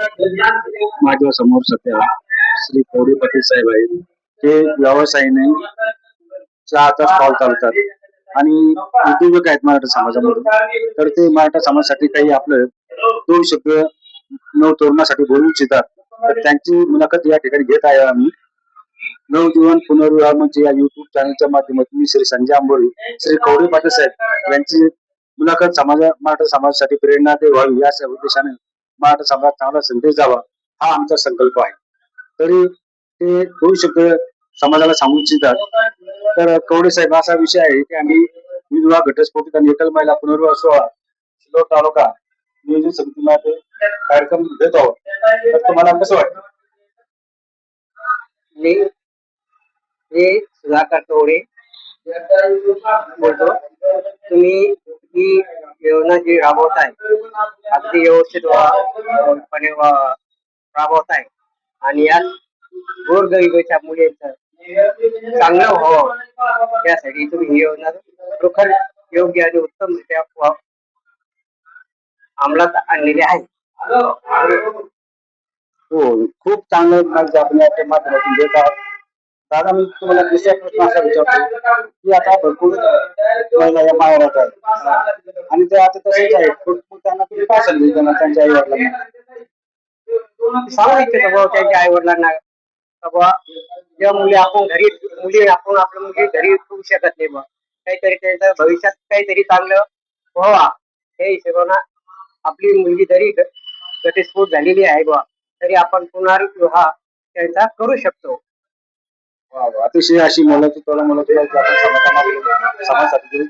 माझ्या समोर सध्या श्री कवडे पाटील साहेब आहेत. ते व्यवसायाने चहाचा स्टॉल चालवतात आणि उद्योजक आहेत मराठा समाजामधून. तर ते मराठा समाजासाठी काही आपलं दोन शब्द नवतरुणासाठी बोलू इच्छितात. तर त्यांची मुलाखत या ठिकाणी घेत आहे आम्ही. नवजीवन पुनर्विवाह म्हणजे या युट्यूब चॅनलच्या माध्यमातून मी श्री संजय आंबोरी, श्री कवडे पाटील साहेब यांची मुलाखत मराठा समाजासाठी प्रेरणा व्हावी या उद्देशाने मराठा समाजात चांगला संदेश द्यावा हा आमचा संकल्प आहे. तरी ते दोन शब्द समाजाला सांगू इच्छितात. तर कवडे साहेब असा विषय आहे की आम्ही विधवा घटस्फोटित आणि एकल महिला पुनर्विवाह सोहळा सिल्लोड तालुका नियोजन समितीमध्ये कार्यक्रम घेत आहोत. तर तुम्हाला कसं वाटतं? मी मी सुधाकर कवडे बोलतो. तुम्ही ही योजना जी राबवताय अगदी व्यवस्थित राबवताय आणि यात गोरगरिबाच्या मुलींचं चांगलं व्हावं यासाठी तुम्ही ही योजना खरोखर योग्य आणि उत्तमरित्या अंमलात आणलेली आहे. हो, खूप चांगलं माहिती आपण याच्या माध्यमातून देत आहात. दादा, मी तुम्हाला दुसरा प्रश्न असा विचारतो की आता भरपूर महिला या माहेरात आहेत आणि ते आता तसेच आहेत. मग त्यांना तुम्ही काय संदेश देणार त्यांच्या आई वडिलांना? सांगू इच्छितो बाबा त्यांच्या आई वडिलांना बाबा जेव्हा मुली आपण आपल्या मुली घरी ठेवू शकत नाही बा, काहीतरी त्यांचं भविष्यात काहीतरी चांगलं व्हावा हे हिशोबानं आपली मुलगी जरी घटस्फोट झालेली आहे बा तरी आपण पुनर्विवाह त्यांचा करू शकतो. अतिशय अशी मुलाची तोला मुलाची समाजासाठी